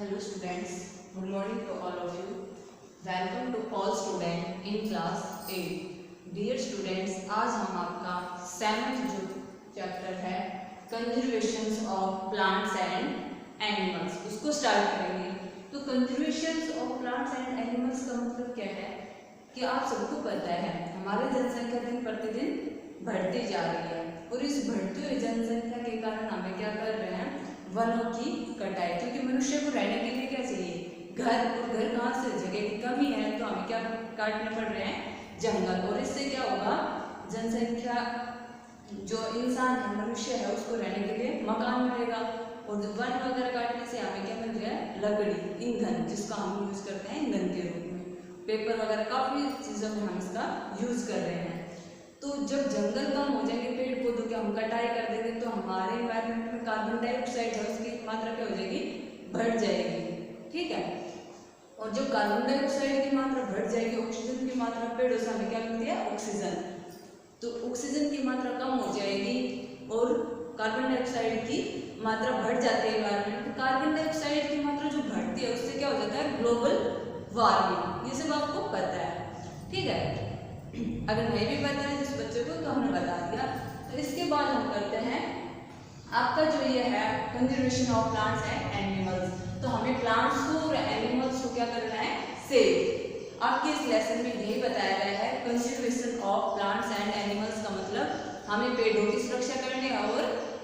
Hello students, good morning to all of you. Welcome to all students in class 8. Dear students, आज हम आपका 7th जो chapter है conservation of plants and animals उसको start करेंगे। तो conservation of plants and animals का मतलब क्या है कि आप सबको पता है हमारी जनसंख्या दिन प्रतिदिन बढ़ती जा रही है और इस बढ़ती हुई जनसंख्या के कारण हमें क्या कर रहे हैं, वनों की कटाई। क्योंकि मनुष्य को रहने के लिए क्या चाहिए, घर, और घर कहाँ से, जगह की कमी है तो हमें क्या काटने पड़ रहे हैं, जंगल। और इससे क्या होगा, जनसंख्या जो इंसान है, मनुष्य है, उसको रहने के लिए मकान मिलेगा और वन वगैरह काटने से हमें क्या मिल रहा है, लकड़ी, ईंधन, जिसका हम यूज करते हैं ईंधन के रूप में। पेपर वगैरह काफी चीजों में हम इसका यूज कर रहे हैं। तो जब जंगल कम हो जाएंगे, पेड़ पौधों की हम कटाई कर देंगे तो हमारे एनवायरनमेंट में कार्बन डाइऑक्साइड है उसकी मात्रा क्या हो जाएगी, बढ़ जाएगी। ठीक है, और जब कार्बन डाइऑक्साइड की मात्रा बढ़ जाएगी, ऑक्सीजन की मात्रा पेड़ों से हमें क्या मिलती है, ऑक्सीजन। तो ऑक्सीजन की मात्रा कम हो जाएगी और कार्बन डाइऑक्साइड की मात्रा बढ़ जाती है एनवायरनमेंट में। कार्बन डाइऑक्साइड की मात्रा जो बढ़ती है उससे क्या हो जाता है, ग्लोबल वार्मिंग। ये सब आपको पता है, ठीक है। अगर नहीं भी पता है जिस बच्चे को, तो हमने बता दिया। तो इसके बाद हम करते हैं आपका जो ये है conservation of plants and animals. तो हमें प्लांट्स को और एनिमल्स को क्या करना है, सेव। आपके इस लेसन में यही बताया गया है, conservation of plants and animals का मतलब हमें पेड़ों की सुरक्षा करनी है और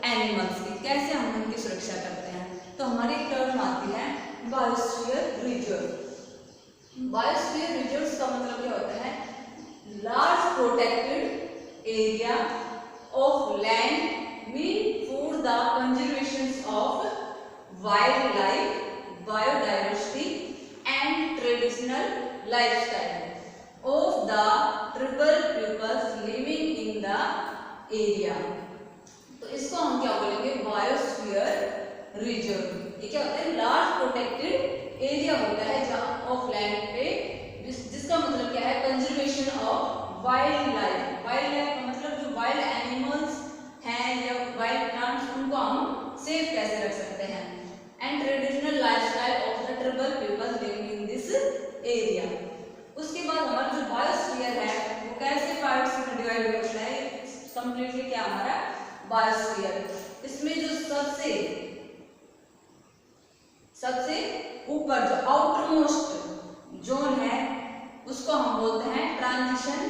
एनिमल्स की, कैसे हम उनकी सुरक्षा करते हैं। तो हमारी एक टर्म आती है बायोस्फीयर रिजर्व। बायोस्फीयर रिजर्व का मतलब क्या होता है, large protected area of land meant for the conservation of wildlife, biodiversity and traditional lifestyle of the tribal peoples living in the area। तो इसको हम क्या बोलेंगे, बायोस्फीयर रिजर्व। ये क्या होता है, लार्ज प्रोटेक्टेड एरिया होता है जहाँ ऑफ लैंड पे, जिसका मतलब क्या है, conservation of wild life. Wild life का मतलब जो वाइल्ड एनिमल्स हैं या वाइल्ड प्लांट्स, उनको हम सेफ कैसे रख सकते हैं। And traditional lifestyle of the tribal people living in this area. उसके बाद हमारा जो बायोस्फीयर है वो कैसे पार्ट्स में डिवाइड होता है, कंप्लीटली क्या हमारा बायोस्फीयर। इसमें जो सबसे ऊपर जो आउटर मोस्ट जोन है उसको हम बोलते हैं transition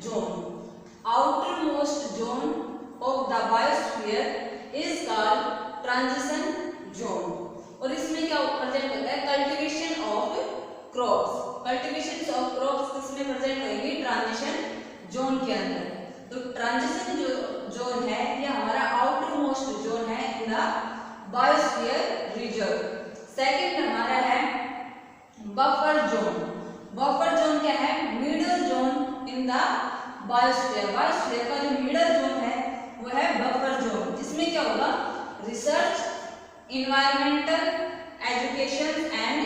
zone. Outer most zone of the biosphere is called transition zone. और इसमें क्या प्रेजेंट होता है, cultivation of crops. Cultivation of crops किसमें प्रेजेंट होंगे, ट्रांजिशन जोन के अंदर। तो ट्रांजिशन जो जोन है ये हमारा आउटर मोस्ट जोन है in the biosphere reserve. Second हमारा है बफर जोन। बफर जोन क्या है, middle zone in the biosphere. Biosphere का जो मिडल जोन है वो है बफर जोन, जिसमें क्या होगा, research, environmental, education and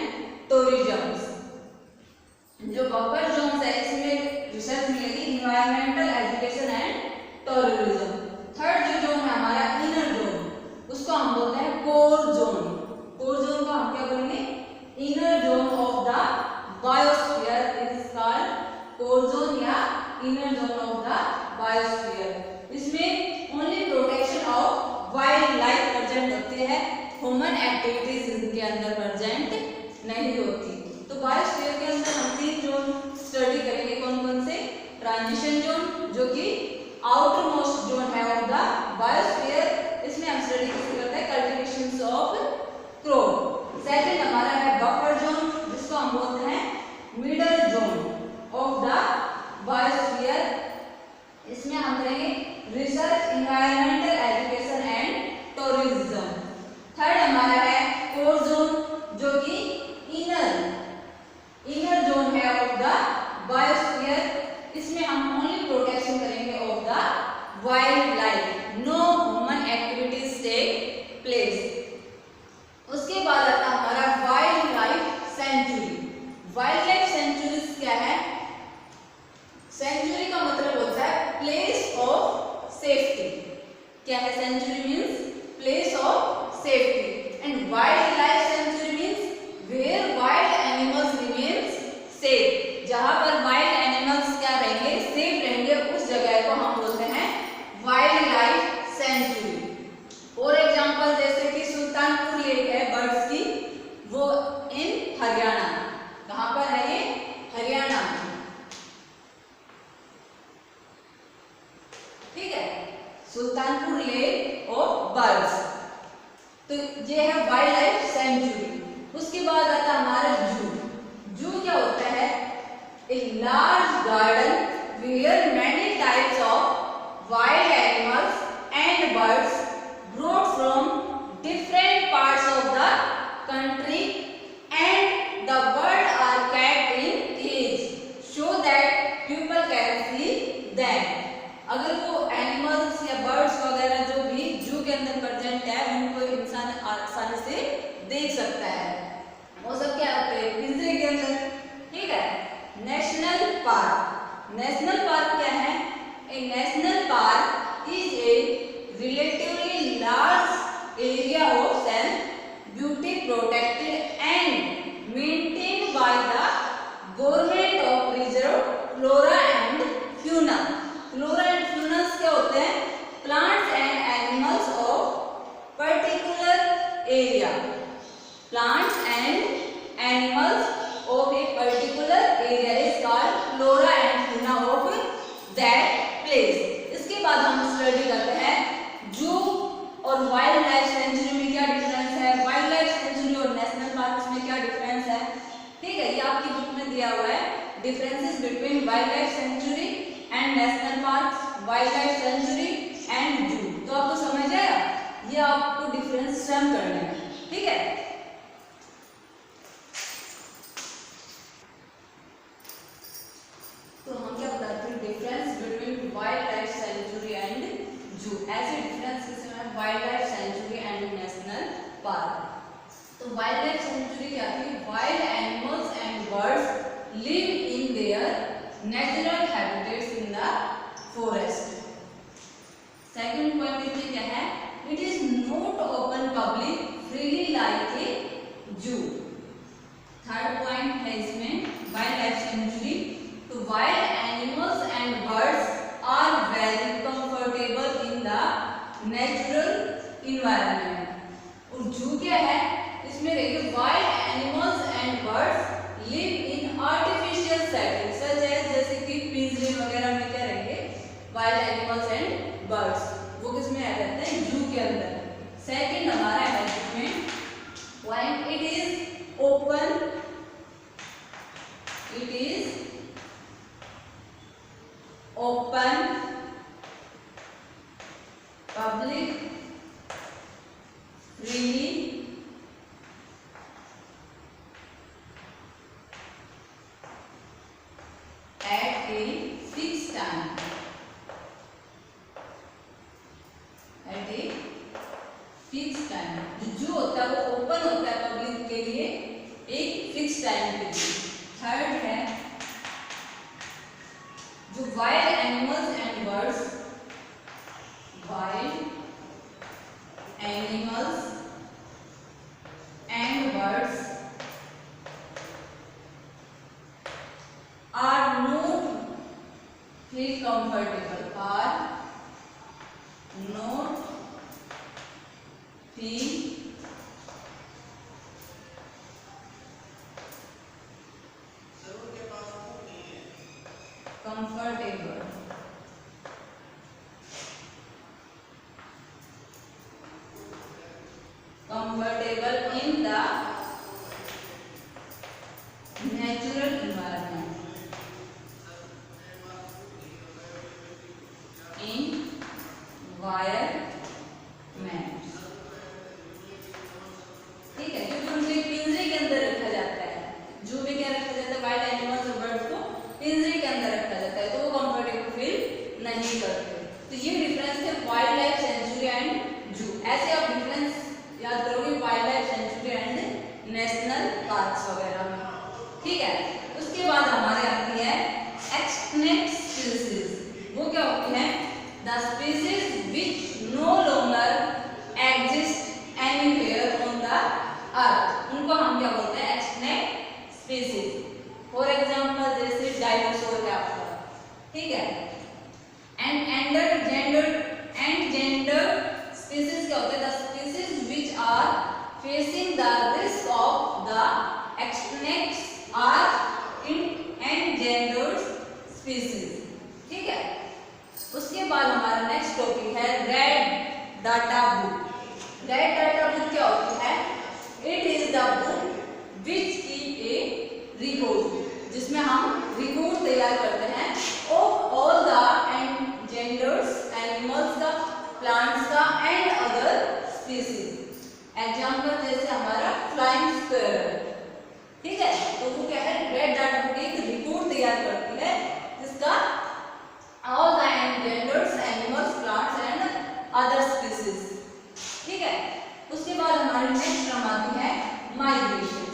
tourism. जो बफर जोन है इसमें रिसर्च मिलेगी, environmental, education and tourism. Third जो जोन है हमारा इनर जोन, उसको हम बोलते हैं कोर जोन। कोर जोन को हम क्या बोलेंगे, inner zone of the biosphere is called core zone या inner zone of the biosphere. इसमें only protection of wildlife present होते हैं, ह्यूमन एक्टिविटीज इनके अंदर प्रेजेंट नहीं होती। तो बायोस्फीयर के अंदर हम 3 जोन स्टडी करेंगे, कौन कौन से, ट्रांजिशन जोन जो कि आउटर मोस्ट जोन है ऑफ द बायोस्फीयर, इसमें हम स्टडी करते हैं कल्टीवेशन ऑफ क्रॉप। सेकंड हमारा है बफर जोन, जिसको हम बोलते हैं middle zone of the biosphere. इसमें हम करेंगे research, environmental, education and tourism. Third हमारा है कोर जोन, जो कि inner government of reserve flora and fauna. Flora and fauna क्या होते हैं? Plants and animals of particular area. Plants and animals of a particular area is called flora and fauna of that place. इसके बाद हम study करते हैं जू और वाइल्ड लाइफ सेंचुरी में क्या डिफरेंस है, वाइल्ड लाइफ सेंचुरी और नेशनल पार्क में क्या डिफरेंस है। ठीक है, ये आपकी बुक में दिया हुआ है, differences between wild life sanctuary and national park, wild life sanctuary and जू। तो आपको समझ आया, ये आपको डिफरेंस सम करने हैं। ठीक है, तो हम क्या बताते हैं difference between wild life sanctuary and zoo. ऐसे डिफरेंस इसमें wild life sanctuary and national park. तो वाइल्ड लाइफ सेंचुरी क्या थी? Wild animals and birds live in their natural habitats in the forest. Second point इसमें क्या है? It is not open public freely like a zoo. Third point है इसमें wild life sanctuary, तो wild animals and birds are very comfortable in the natural environment. और zoo क्या है? इसमें देखिए wild animals and birds live in artificial setting such as, जैसे कि पिंजरे वगैरह में क्या रहेंगे वाइल्ड एनिमल्स एंड बर्ड्स, वो किसमें रहते हैं? जू के अंदर। सेकंड हमारा है इसमें point, it is open, it is open public freely at a fixed time, at a fixed time। जो होता है वो ओपन होता है पब्लिक के लिए एक फिक्स टाइम के लिए। थर्ड है जो wild animals and birds, wild animals and birds are not feel comfortable, are not feel comfortable in the natural environment, environment। ठीक है, क्योंकि उनको एक पिंजरे के अंदर रखा जाता है। जू में क्या रखा जाता है? वाइल्ड एनिमल्स और बर्ड्स को पिंजरे के अंदर रखा जाता है, तो वो कंफर्टेबल फील नहीं करते। तो ये डिफरेंस है wild life sanctuary and zoo. ऐसे आप डिफरेंस याद करोगे wild life sanctuary and national parks वगैरह में। ठीक है, उसके बाद हमारे आती है एक्सटिंक्ट स्पीशीज। वो क्या होती है? The species which no longer exist anywhere on the earth, उनको हम क्या बोलते हैं? Extinct species. फॉर एग्जांपल जैसे डायनासोर है आपका, ठीक है। एंड एंडजेंडर्ड स्पीशीज क्या होते हैं? The species which are facing the risk of the extinct or endangered species. ठीक है, उसके बाद हमारा नेक्स्ट टॉपिक है red data book. Red data book क्या होती है? It is the book which keep a record, जिसमें हम रिकॉर्ड तैयार करते हैं of all the endangered animals का, प्लांट्स का एंड अदर स्पीशीज। एग्जांपल जैसे हमारा फ्लाइंग स्क्वेरल, ठीक है, तो वो क्या है? रेड डाटा बुक एक रिकॉर्ड तैयार करती है जिसका all the endangered animals, plants and other species। ठीक है, उसके बाद हमारी नेक्स्ट टर्म आती है migration.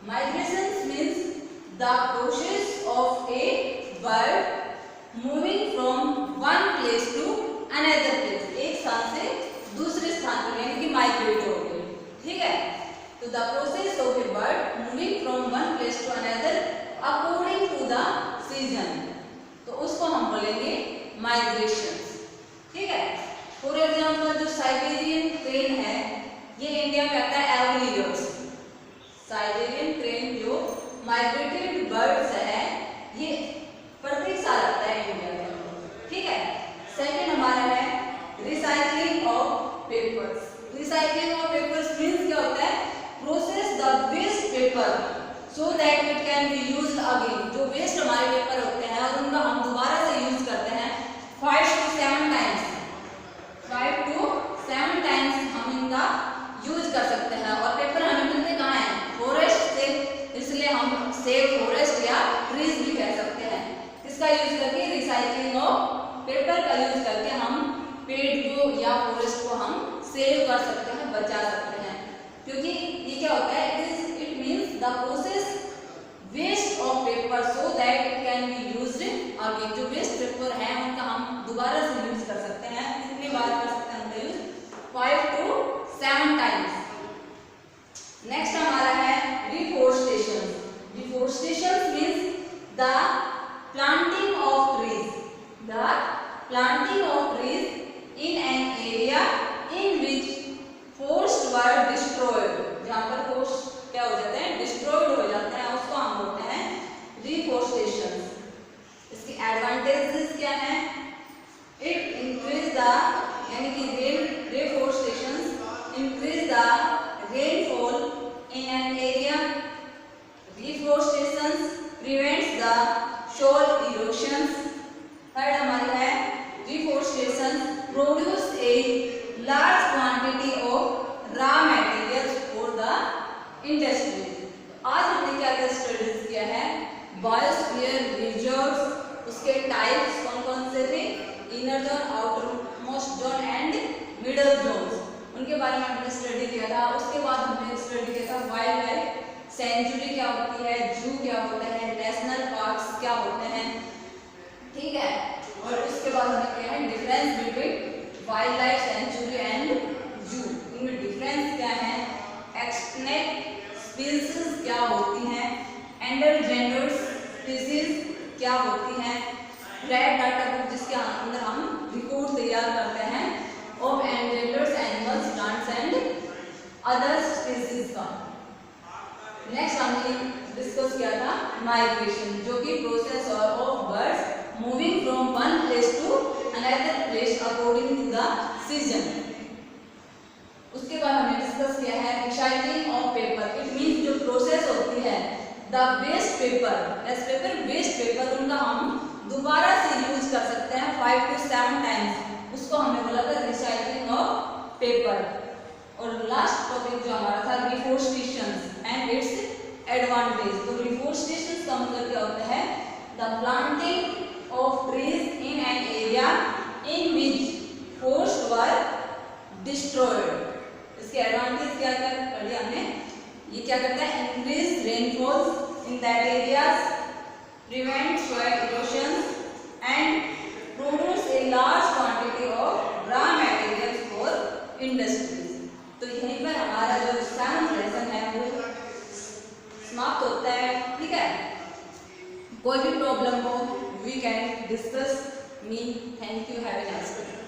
Migration means the process of a bird moving from one place to another place, एक स्थान से दूसरे स्थान पर, यानी कि माइग्रेट हो गए। ठीक है, तो the process of a bird moving from one place to another according migration. ठीक है, फॉर एग्जाम्पल जो साइबेरियन क्रेन है ये इंडिया में आता है एवरी ईयर। साइबेरियन क्रेन जो माइग्रेटेड बर्ड्स है ये प्रत्येक साल आता है इंडिया में। ठीक है, सेकंड हमारा है recycling of papers. Recycling of papers means क्या होता है, process the waste paper so that it can be used again. जो वेस्ट हमारे पेपर होते हैं और उनका हम दोबारा से यूज करते हैं 5 to 7 टाइम्स। 5 to 7 टाइम्स हम इनका यूज कर सकते हैं। और पेपर हमें मिलते कहाँ हैं, फॉरेस्ट से, इसलिए हम सेव फॉरेस्ट या ट्रीज भी कह सकते हैं। इसका यूज करके, रिसाइकलिंग ऑफ पेपर का यूज करके हम पेड़ को या फॉरेस्ट को हम सेव कर सकते हैं, बचा सकते हैं। क्योंकि ये क्या होता है, it means the process waste of paper so that it can be used again. जो वेस्ट पेपर है उनका हम दोबारा से यूज कर सकते हैं। कितनी बार कर सकते हैं उनका यूज, 5 to 7 टाइम्स। नेक्स्ट हमारा है reforestation. Reforestation means the planting of trees. The planting of trees in an area in which forest were destroyed. जहाँ पर फॉरेस्ट क्या हो जाते हैं, डिस्ट्रॉयड हो जाते हैं, उसको हम बोलते हैं रिफोरेस्टेशन। इसकी एडवांटेजेस क्या है, इट इंक्रीज द, यानी कि reforestation increase the rainfall in an area. Reforestation prevents the soil erosion. Third हमारा है reforestation produce a large quantity of raw materials for the industries. आज हमने क्या क्या स्टडीज किया है, बायोस्फीयर रिजर्व्स, उसके टाइप्स कौन कौन से थे, inner zone, outer most zone and middle zone, उनके बारे में हमने स्टडी किया था। उसके बाद हमने स्टडी किया था वाइल्ड लाइफ सेंचुरी क्या होती है, जू क्या होता है, नेशनल पार्क्स क्या होते हैं। ठीक है, और उसके बाद हमने किया है difference between wild life sanctuary and जू। इनमें डिफरेंस क्या है, एक्सटिंक्ट स्पीशीज क्या होती हैं, एंडरजेंडर्ड स्पीशीज क्या होती हैं, रेड डाटा बुक जिसके अंदर हम रिकॉर्ड तैयार करते हैं of endangered animals, plants and other species का। नेक्स्ट हमने डिस्कस किया था माइग्रेशन, जो कि process of birds moving from one place to another place according to the season. उसके बाद हमने डिस्कस किया है recycling of paper. It means जो प्रोसेस होती है the waste paper, as paper waste paper, उनका हम दोबारा से यूज कर सकते हैं 5 to 7 टाइम्स। उसको हमने बोला था रिसाइकलिंग ऑफ पेपर। और लास्ट टॉपिक जो हमारा था रिफोरेस्टेशन एंड इट्स एडवांटेज। तो रिफोरेस्टेशन का मतलब क्या होता है, the planting of trees in an area in which forest were destroyed. इसके एडवांटेज क्या क्या पढ़ी हमने, ये क्या करता है, increase rainfall in that areas, prevent soil erosion and produce a large quantity of raw materials for industries. तो यहीं पर हमारा जो 7th लेसन है वो समाप्त होता है। ठीक है, कोई भी प्रॉब्लम हो we can discuss me. Thank you, have a nice day.